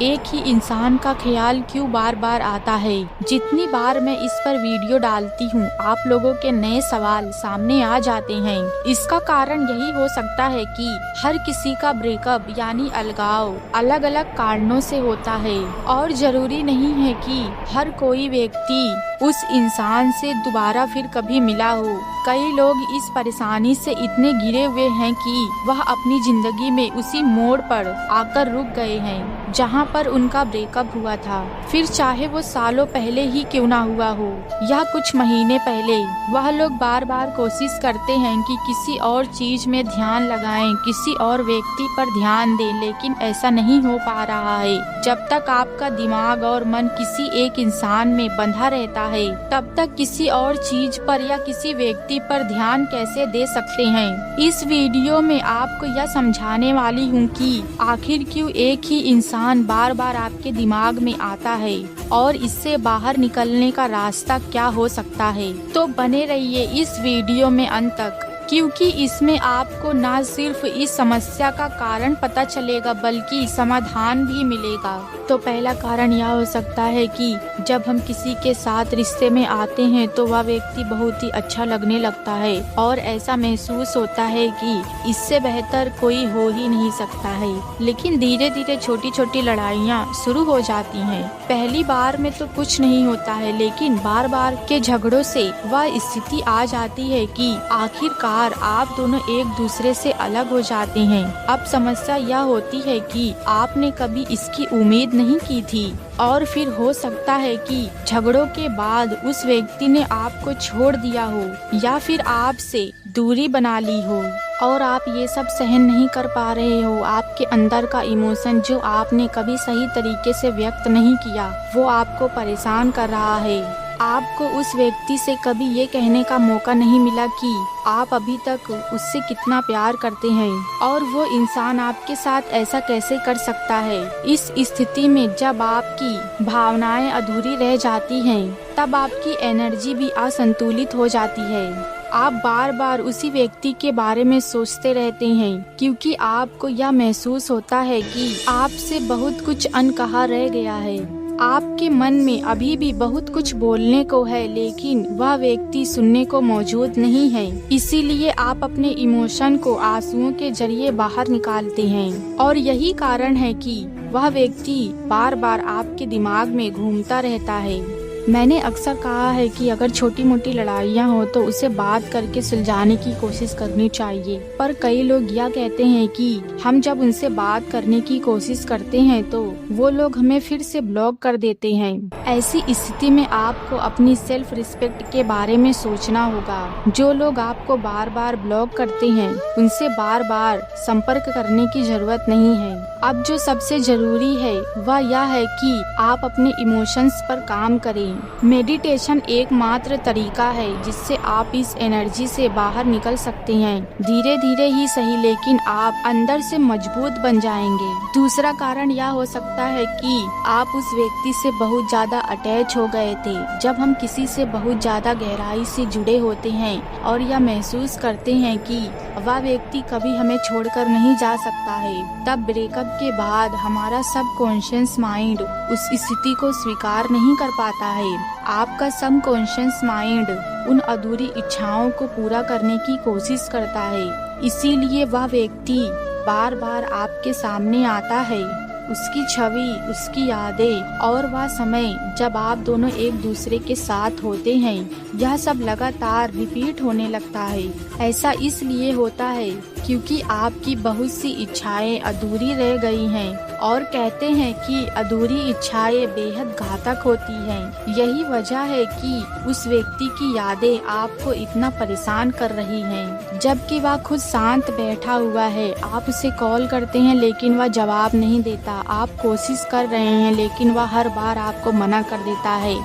एक ही इंसान का ख्याल क्यों बार बार आता है। जितनी बार मैं इस पर वीडियो डालती हूँ आप लोगों के नए सवाल सामने आ जाते हैं। इसका कारण यही हो सकता है कि हर किसी का ब्रेकअप यानी अलगाव अलग अलग कारणों से होता है और जरूरी नहीं है कि हर कोई व्यक्ति उस इंसान से दोबारा फिर कभी मिला हो। कई लोग इस परेशानी से इतने घिरे हुए हैं कि वह अपनी जिंदगी में उसी मोड़ पर आकर रुक गए हैं जहां पर उनका ब्रेकअप हुआ था, फिर चाहे वो सालों पहले ही क्यों ना हुआ हो या कुछ महीने पहले। वह लोग बार बार कोशिश करते हैं कि किसी और चीज में ध्यान लगाएं, किसी और व्यक्ति पर ध्यान दें, लेकिन ऐसा नहीं हो पा रहा है। जब तक आपका दिमाग और मन किसी एक इंसान में बंधा रहता है तब तक किसी और चीज पर या किसी व्यक्ति पर ध्यान कैसे दे सकते हैं। इस वीडियो में आपको यह समझाने वाली हूँ कि आखिर क्यों एक ही इंसान बार बार आपके दिमाग में आता है और इससे बाहर निकलने का रास्ता क्या हो सकता है। तो बने रहिए इस वीडियो में अंत तक, क्योंकि इसमें आपको न सिर्फ इस समस्या का कारण पता चलेगा बल्कि समाधान भी मिलेगा। तो पहला कारण यह हो सकता है कि जब हम किसी के साथ रिश्ते में आते हैं तो वह व्यक्ति बहुत ही अच्छा लगने लगता है और ऐसा महसूस होता है कि इससे बेहतर कोई हो ही नहीं सकता है। लेकिन धीरे धीरे छोटी छोटी लड़ाइयाँ शुरू हो जाती हैं। पहली बार में तो कुछ नहीं होता है, लेकिन बार बार के झगड़ों से वह स्थिति आ जाती है कि आखिरकार आप दोनों एक दूसरे से अलग हो जाते हैं। अब समस्या यह होती है कि आपने कभी इसकी उम्मीद नहीं की थी और फिर हो सकता है कि झगड़ों के बाद उस व्यक्ति ने आपको छोड़ दिया हो या फिर आपसे दूरी बना ली हो और आप ये सब सहन नहीं कर पा रहे हो। आपके अंदर का इमोशन जो आपने कभी सही तरीके से व्यक्त नहीं किया वो आपको परेशान कर रहा है। आपको उस व्यक्ति से कभी ये कहने का मौका नहीं मिला कि आप अभी तक उससे कितना प्यार करते हैं और वो इंसान आपके साथ ऐसा कैसे कर सकता है। इस स्थिति में जब आपकी भावनाएं अधूरी रह जाती हैं तब आपकी एनर्जी भी असंतुलित हो जाती है। आप बार बार उसी व्यक्ति के बारे में सोचते रहते हैं क्योंकि आपको यह महसूस होता है कि आपसे बहुत कुछ अनकहा रह गया है। आपके मन में अभी भी बहुत कुछ बोलने को है लेकिन वह व्यक्ति सुनने को मौजूद नहीं है। इसीलिए आप अपने इमोशन को आंसुओं के जरिए बाहर निकालते हैं और यही कारण है कि वह व्यक्ति बार बार आपके दिमाग में घूमता रहता है। मैंने अक्सर कहा है कि अगर छोटी मोटी लड़ाइयाँ हो तो उसे बात करके सुलझाने की कोशिश करनी चाहिए, पर कई लोग यह कहते हैं कि हम जब उनसे बात करने की कोशिश करते हैं तो वो लोग हमें फिर से ब्लॉक कर देते हैं। ऐसी स्थिति में आपको अपनी सेल्फ रिस्पेक्ट के बारे में सोचना होगा। जो लोग आपको बार बार ब्लॉक करते हैं उनसे बार बार संपर्क करने की जरूरत नहीं है। अब जो सबसे जरूरी है वह यह है कि आप अपने इमोशंस पर काम करें। मेडिटेशन एकमात्र तरीका है जिससे आप इस एनर्जी से बाहर निकल सकते हैं। धीरे धीरे ही सही, लेकिन आप अंदर से मजबूत बन जाएंगे। दूसरा कारण यह हो सकता है कि आप उस व्यक्ति से बहुत ज्यादा अटैच हो गए थे। जब हम किसी से बहुत ज्यादा गहराई से जुड़े होते हैं और यह महसूस करते हैं कि वह व्यक्ति कभी हमें छोड़कर नहीं जा सकता है, तब ब्रेकअप के बाद हमारा सबकॉन्शियस माइंड उस स्थिति को स्वीकार नहीं कर पाता है। आपका सबकॉन्शियस माइंड उन अधूरी इच्छाओं को पूरा करने की कोशिश करता है। इसीलिए वह व्यक्ति बार बार आपके सामने आता है। उसकी छवि, उसकी यादें और वह समय जब आप दोनों एक दूसरे के साथ होते हैं, यह सब लगातार रिपीट होने लगता है। ऐसा इसलिए होता है क्योंकि आपकी बहुत सी इच्छाएं अधूरी रह गई हैं और कहते हैं कि अधूरी इच्छाएं बेहद घातक होती हैं। यही वजह है कि उस व्यक्ति की यादें आपको इतना परेशान कर रही हैं, जबकि वह खुद शांत बैठा हुआ है। आप उसे कॉल करते हैं लेकिन वह जवाब नहीं देता। आप कोशिश कर रहे हैं लेकिन वह हर बार आपको मना कर देता है।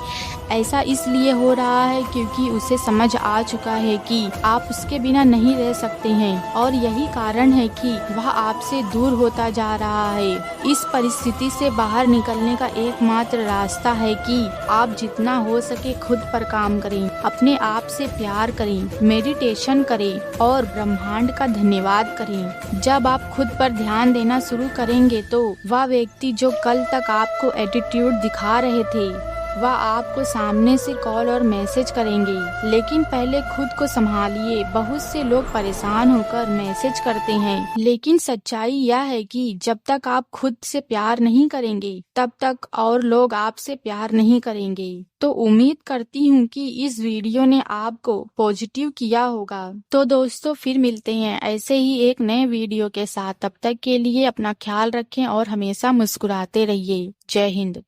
ऐसा इसलिए हो रहा है क्योंकि उसे समझ आ चुका है कि आप उसके बिना नहीं रह सकते हैं और यही कारण है कि वह आपसे दूर होता जा रहा है। इस परिस्थिति से बाहर निकलने का एकमात्र रास्ता है कि आप जितना हो सके खुद पर काम करें, अपने आप से प्यार करें, मेडिटेशन करें और ब्रह्मांड का धन्यवाद करें। जब आप खुद पर ध्यान देना शुरू करेंगे तो वह व्यक्ति जो कल तक आपको एटीट्यूड दिखा रहे थे वह आपको सामने से कॉल और मैसेज करेंगे। लेकिन पहले खुद को संभालिए। बहुत से लोग परेशान होकर मैसेज करते हैं, लेकिन सच्चाई यह है कि जब तक आप खुद से प्यार नहीं करेंगे तब तक और लोग आपसे प्यार नहीं करेंगे। तो उम्मीद करती हूँ कि इस वीडियो ने आपको पॉजिटिव किया होगा। तो दोस्तों फिर मिलते हैं ऐसे ही एक नए वीडियो के साथ। तब तक के लिए अपना ख्याल रखें और हमेशा मुस्कुराते रहिए। जय हिंद।